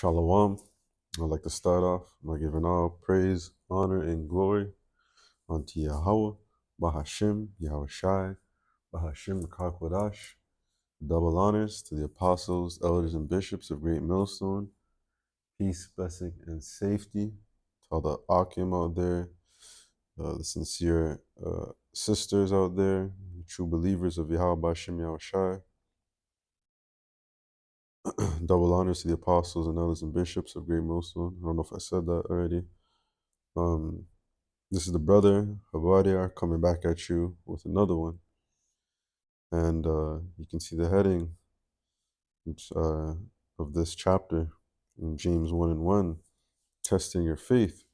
Shalom. I'd like to start off by giving all praise, honor, and glory unto Yahweh, Bahashim, Yahweh Shai, Bahashim Kakwadash. Double honors to the apostles, elders, and bishops of Great Millstone. Peace, blessing, and safety to all the Akim out there, the sincere sisters out there, the true believers of Yahweh Bahashim, Yahweh Shai. Double honors to the apostles and elders and bishops of Great Millstone. I don't know if I said that already. This is the brother Havadia coming back at you with another one. And you can see the heading of this chapter in James 1 and 1, testing your faith.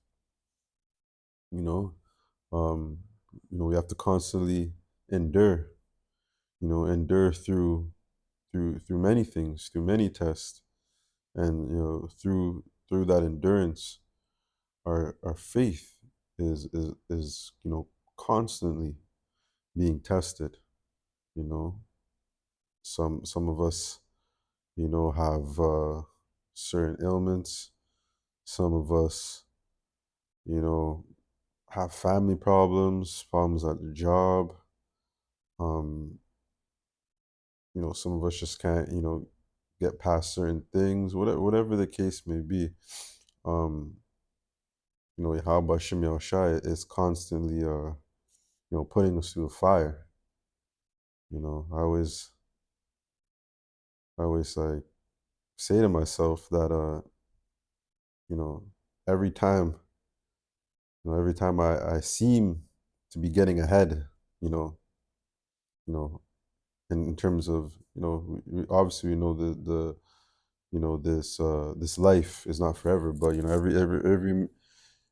We have to constantly endure, endure through many things, through many tests. And through that endurance, our faith is constantly being tested. Some of us have certain ailments. Some of us have family problems at the job. Some of us just can't get past certain things, whatever the case may be. Yahweh Shem Yahushai is constantly putting us through the fire. I always like say to myself that every time I seem to be getting ahead, you know in terms of obviously the this life is not forever, but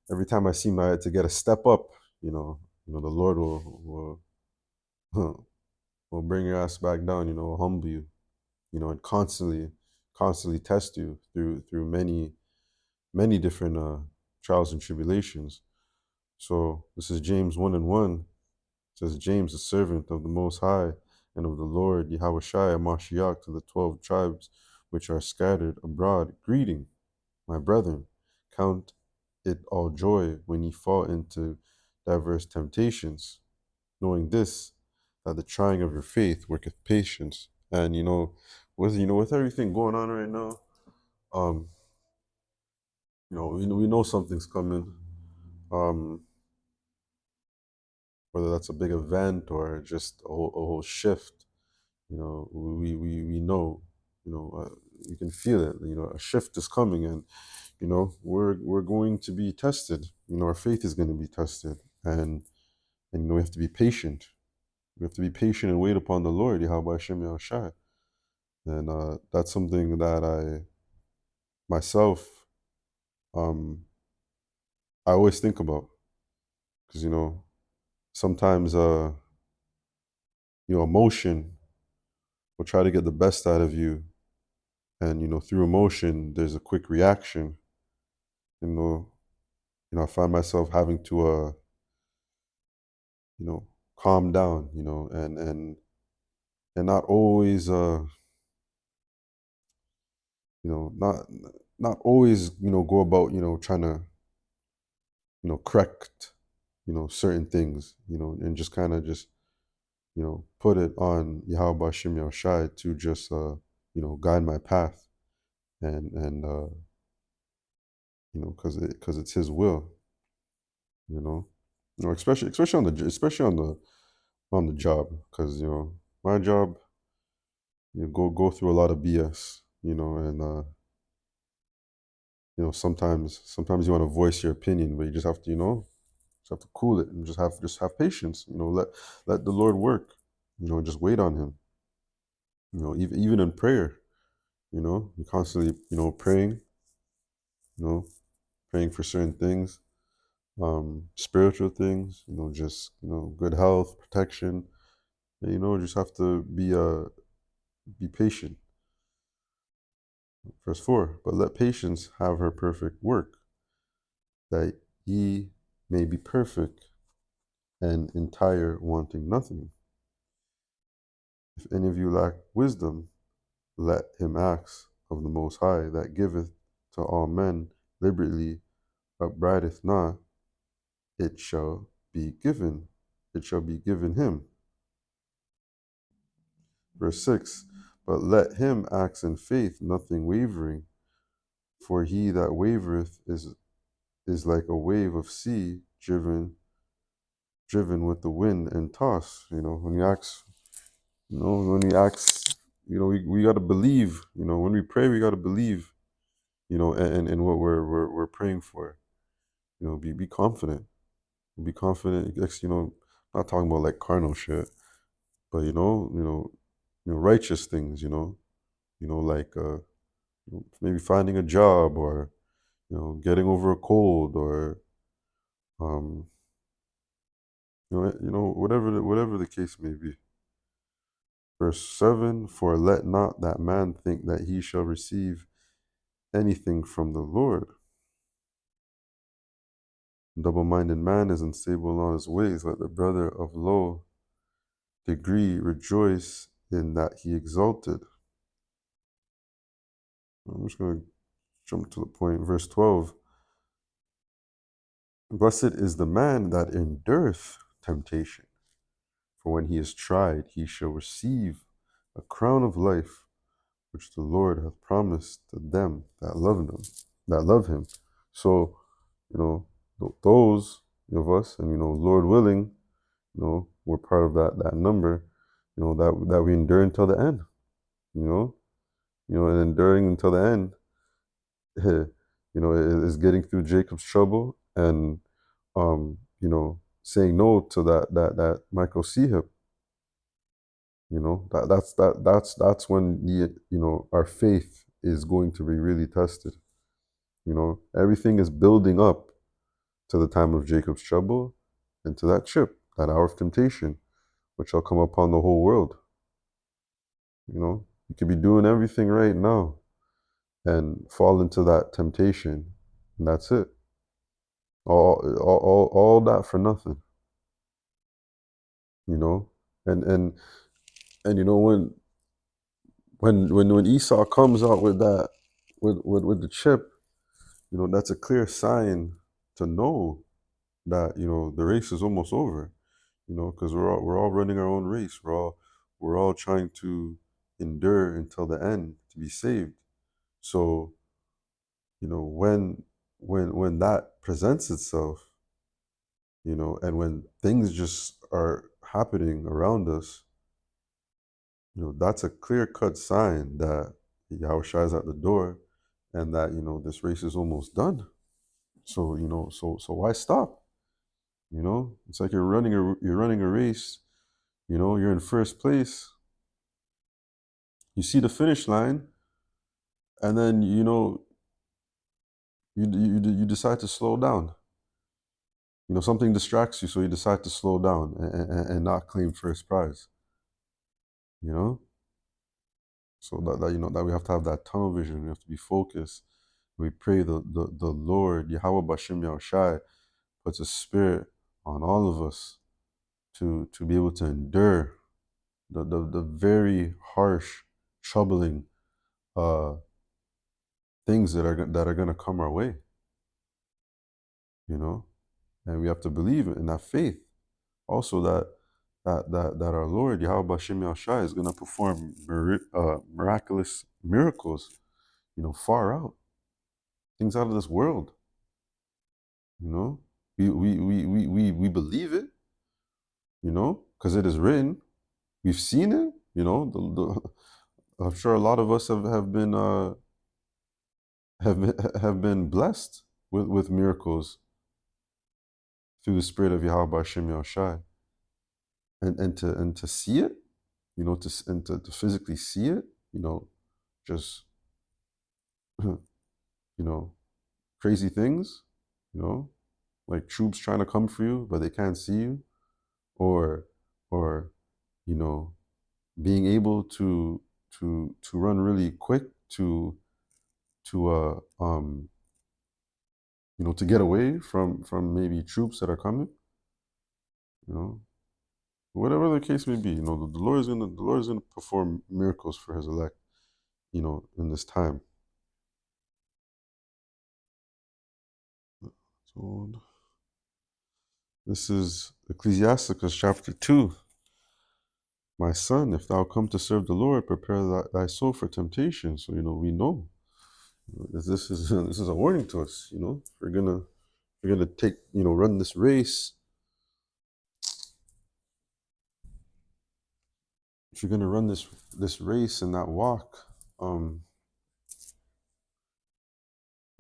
every time I seem to get a step up, the Lord will will bring your ass back down, will humble you, and constantly test you through many different trials and tribulations. So this is James 1 and 1. It says, James, the servant of the Most High and of the Lord Yahweh Shai Mashiach, to the 12 tribes which are scattered abroad, greeting, my brethren. Count it all joy when ye fall into diverse temptations, knowing this, that the trying of your faith worketh patience. And with everything going on right now, we know something's coming. Whether that's a big event or just a whole shift, we know, you can feel it. A shift is coming, and we're going to be tested. Our faith is going to be tested, and we have to be patient. We have to be patient and wait upon the Lord, Yahweh Hashem Yahushai. And that's something that I myself I always think about, because sometimes emotion will try to get the best out of you, and through emotion there's a quick reaction. I find myself having to calm down, and not always not always go about trying to correct certain things, and just kind of just put it on Yahweh Shem Yahushai to just guide my path, and because it's His will, you know, especially on the job, because my job, go through a lot of BS, and sometimes you want to voice your opinion, but you just have to just have to cool it and just have patience, let the Lord work, just wait on Him, even in prayer, you're constantly praying, you know praying for certain things, spiritual things, just good health, protection. And, just have to be patient. Verse 4, but let patience have her perfect work, that ye may be perfect and entire, wanting nothing. If any of you lack wisdom, let him ask of the Most High, that giveth to all men liberally upbraideth not, it shall be given. It shall be given him. Verse 6, but let him act in faith, nothing wavering. For he that wavereth is like a wave of sea driven with the wind and tossed. When you ask, when you ask, we got to believe. When we pray, we got to believe. And what we're praying for. Be confident. Be confident. Not talking about like carnal shit, but righteous things. Like maybe finding a job, or getting over a cold, or um, whatever the case may be. Verse 7, for let not that man think that he shall receive anything from the Lord. Double-minded man is unstable in all his ways. Let the brother of low degree rejoice in that he exalted. I'm just going to jump to the point. Verse 12, blessed is the man that endureth temptation, for when he is tried, he shall receive a crown of life, which the Lord hath promised to them that love him. So, those of us, and Lord willing, we're part of that number, that we endure until the end, and enduring until the end, is getting through Jacob's trouble, and saying no to that Michael C hip. That's when our faith is going to be really tested. Everything is building up to the time of Jacob's trouble and to that trip, that hour of temptation, which shall come upon the whole world. You could be doing everything right now and fall into that temptation, and that's it. All that for nothing. And when Esau comes out with that, with the chip, that's a clear sign to know that the race is almost over. Because we're all running our own race. We're all trying to endure until the end to be saved. So when that presents itself, and when things just are happening around us, that's a clear-cut sign that Yahushua is at the door, and that this race is almost done. So so why stop? It's like you're running a race. You're in first place. You see the finish line, and then you decide to slow down. Something distracts you, so you decide to slow down and not claim first prize. So that we have to have that tunnel vision. We have to be focused. We pray the Lord, Yahweh Bashem Yahushai, puts a spirit on all of us to be able to endure the very harsh, troubling things that are going to come our way. And we have to believe in that faith. Also, that our Lord Yahweh Bashem Yahushai is going to perform miraculous miracles, far out, things out of this world. We believe it, because it is written. We've seen it, I'm sure a lot of us have been blessed with miracles through the spirit of Yahweh Bashem Yahushai. And to see it, to physically see it, just crazy things, like troops trying to come for you but they can't see you, or being able to run really quick to get away from maybe troops that are coming, whatever the case may be. The Lord is gonna perform miracles for His elect, in this time. So this is Ecclesiasticus chapter 2. My son, if thou come to serve the Lord, prepare thy soul for temptation. So, we know this is this is a warning to us. If we're gonna take, run this race. If you're gonna run this race and that walk,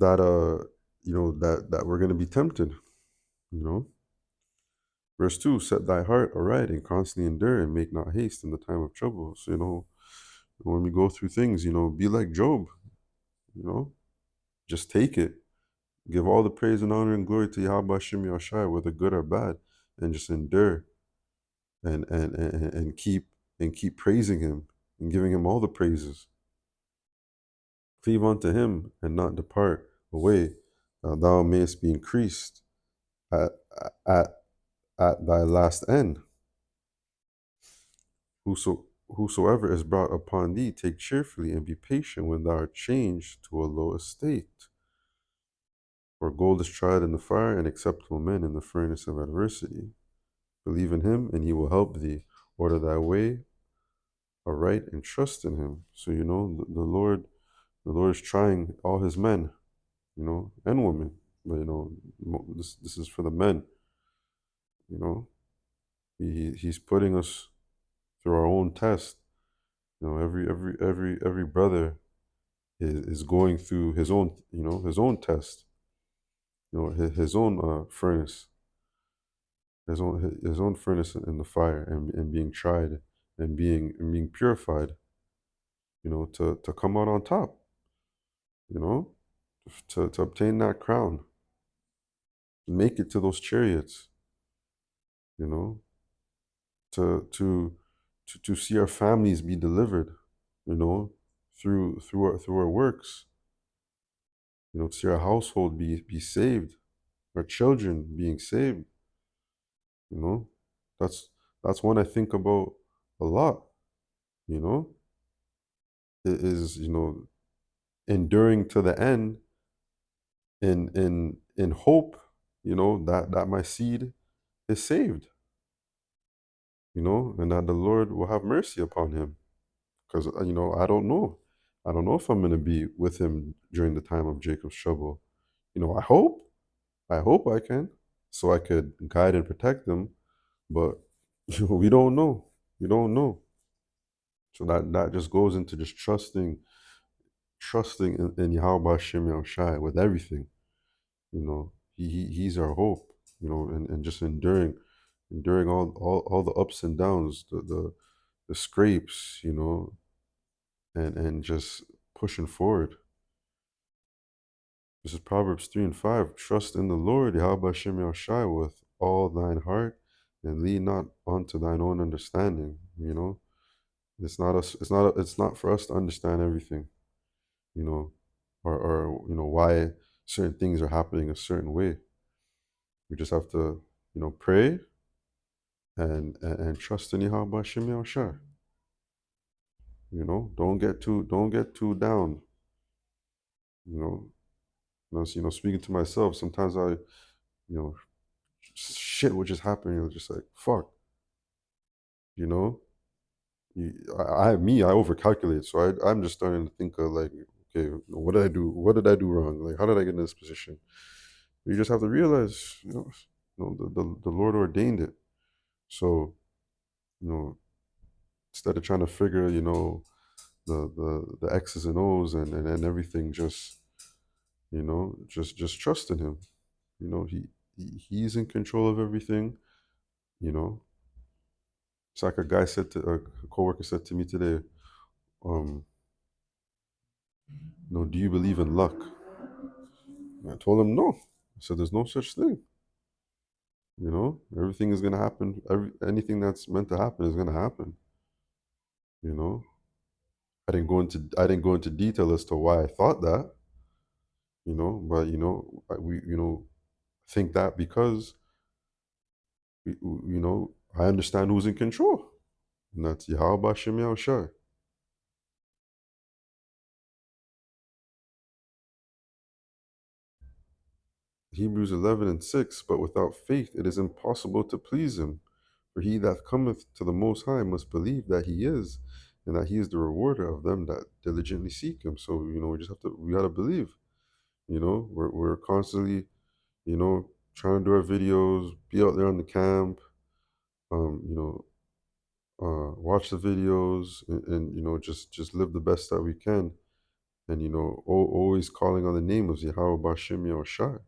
that that we're gonna be tempted. Verse 2: Set thy heart aright and constantly endure, and make not haste in the time of trouble. So, when we go through things, be like Job. Just take it. Give all the praise and honor and glory to Yahweh Hashem Yahshai, whether good or bad, and just endure and keep praising him and giving him all the praises. Cleave unto him and not depart away, thou mayest be increased at at at thy last end. Whosoever is brought upon thee, take cheerfully and be patient when thou art changed to a low estate. For gold is tried in the fire, and acceptable men in the furnace of adversity. Believe in him, and he will help thee. Order thy way aright and trust in him. So the Lord is trying all his men, and women. But this is for the men. He's putting us through our own test. Every brother is going through his own test. His own furnace, his own furnace in the fire, and being tried and being purified. To come out on top. To obtain that crown, make it to those chariots. To see our families be delivered. Through our works. To see our household be saved, our children being saved. That's one I think about a lot. It is enduring to the end in hope, that my seed is saved, and that the Lord will have mercy upon him. Because, I don't know. I don't know if I'm going to be with him during the time of Jacob's trouble. I hope. I hope I can, so I could guide and protect them. But we don't know. We don't know. So that just goes into just trusting in Yahweh Hashem Yahushai with everything. He's our hope. And just enduring all the ups and downs, the scrapes, and just pushing forward. This is Proverbs 3:5. Trust in the Lord, Yahweh Hashem Yahushai, with all thine heart, and lean not unto thine own understanding. It's not for us to understand everything, or why certain things are happening a certain way. We just have to, pray and trust in Yahweh Hashem Yahushai. Don't get too down. Speaking to myself, sometimes I, shit would just happen. You're just like, fuck. I overcalculate. So I'm just starting to think of like, okay, what did I do? What did I do wrong? Like, how did I get in this position? You just have to realize, the Lord ordained it. So, instead of trying to figure, the X's and O's and everything, just trust in him. He's in control of everything. It's like a coworker said to me today, do you believe in luck? And I told him no. I said there's no such thing. Everything is gonna happen. Anything that's meant to happen is gonna happen. I didn't go into detail as to why I thought that. But we think that because I understand who's in control, and that's Yahweh Hashem Yahushai. Hebrews 11:6, but without faith it is impossible to please him. For he that cometh to the Most High must believe that he is, and that he is the rewarder of them that diligently seek him. So, we gotta believe, we're constantly, trying to do our videos, be out there on the camp, um, you know, watch the videos and just live the best that we can. And, always calling on the name of Yahweh Bashem Yahushai.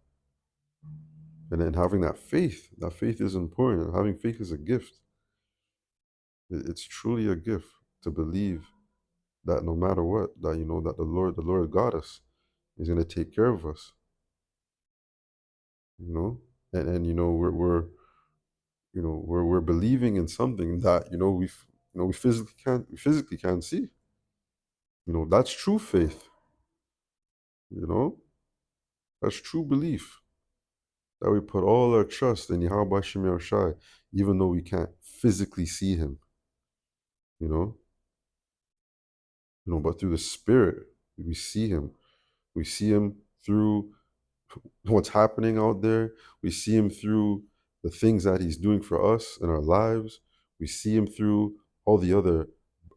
And then having that faith is important. Having faith is a gift. It's truly a gift to believe that no matter what, that that the Lord got us. He's gonna take care of us. You know, and we're believing in something that we physically can't see. That's true faith. You know, that's true belief that we put all our trust in Yahweh Shem Shai, even though we can't physically see Him. You know, but through the Spirit we see Him. We see Him through what's happening out there. We see Him through the things that He's doing for us in our lives. We see Him through all the other,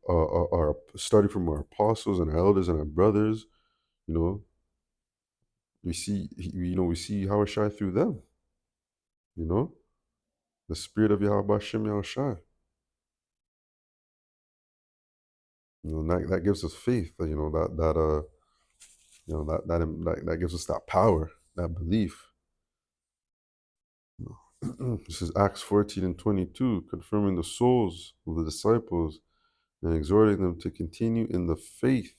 our starting from our apostles and our elders and our brothers. You know, we see Yahweh Shai through them. You know, the Spirit of Yahweh Shem Yahweh Shai. That gives us faith. That gives us that power, that belief. This is Acts 14:22, confirming the souls of the disciples and exhorting them to continue in the faith,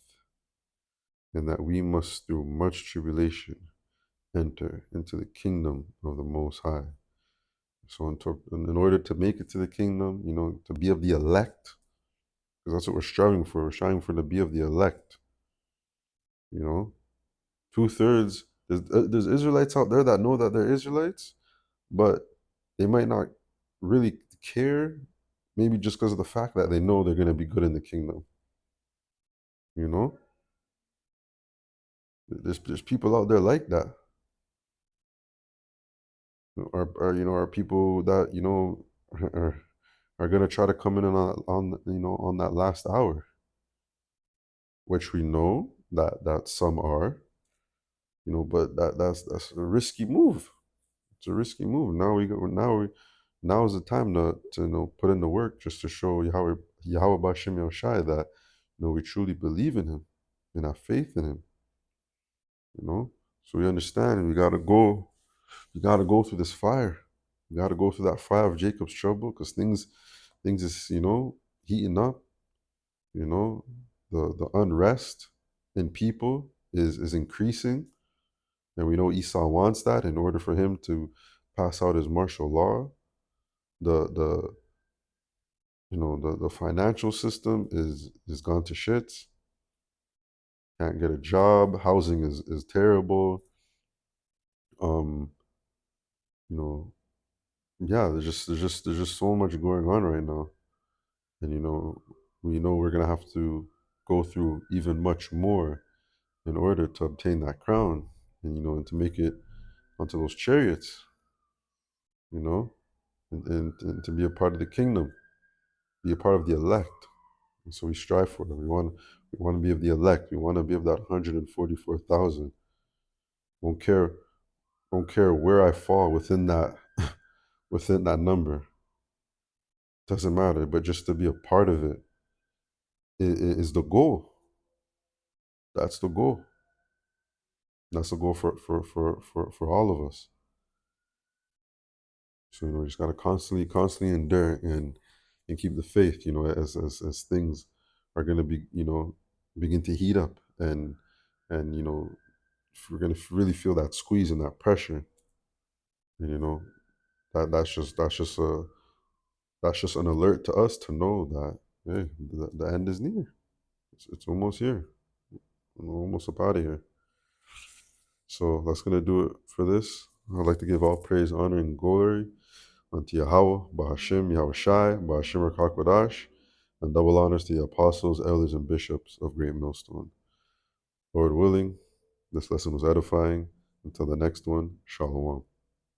and that we must, through much tribulation, enter into the kingdom of the Most High. So, in order to make it to the kingdom, to be of the elect, because that's what we're striving for. We're striving for to be of the elect. 2/3. There's Israelites out there that know that they're Israelites, but they might not really care, maybe just because of the fact that they know they're going to be good in the kingdom. There's people out there like that. Are people that are going to try to come in on that last hour, which we know that some are, but that's a risky move. It's a risky move. Now is the time to put in the work, just to show Yahweh Bashem Yahushai that we truly believe in Him and have faith in Him. So we understand we gotta go through this fire. We gotta go through that fire of Jacob's trouble, because things is heating up. The unrest in people is increasing, and we know Esau wants that in order for him to pass out his martial law. The the financial system is gone to shit. Can't get a job. Housing is terrible. Um, you know, yeah, there's just so much going on right now, and we know we're gonna have to go through even much more in order to obtain that crown, and to make it onto those chariots, you know, and to be a part of the kingdom, be a part of the elect. And so we strive for it. We want to be of the elect. We want to be of that 144,000. Won't care where I fall within that within that number. Doesn't matter. But just to be a part of it is the goal. That's the goal. That's the goal for all of us. So we just gotta constantly endure and keep the faith. As things are gonna be begin to heat up, and if we're gonna really feel that squeeze and that pressure, and that's just an alert to us to know that, hey, the end is near. It's almost here. We're almost up out of here. So that's gonna do it for this. I'd like to give all praise, honor, and glory unto Yahweh, Bahashim, Yahweh Shai, Bahashim Rakakwadash, and double honors to the apostles, elders, and bishops of Great Millstone. Lord willing, this lesson was edifying. Until the next one, Shalom.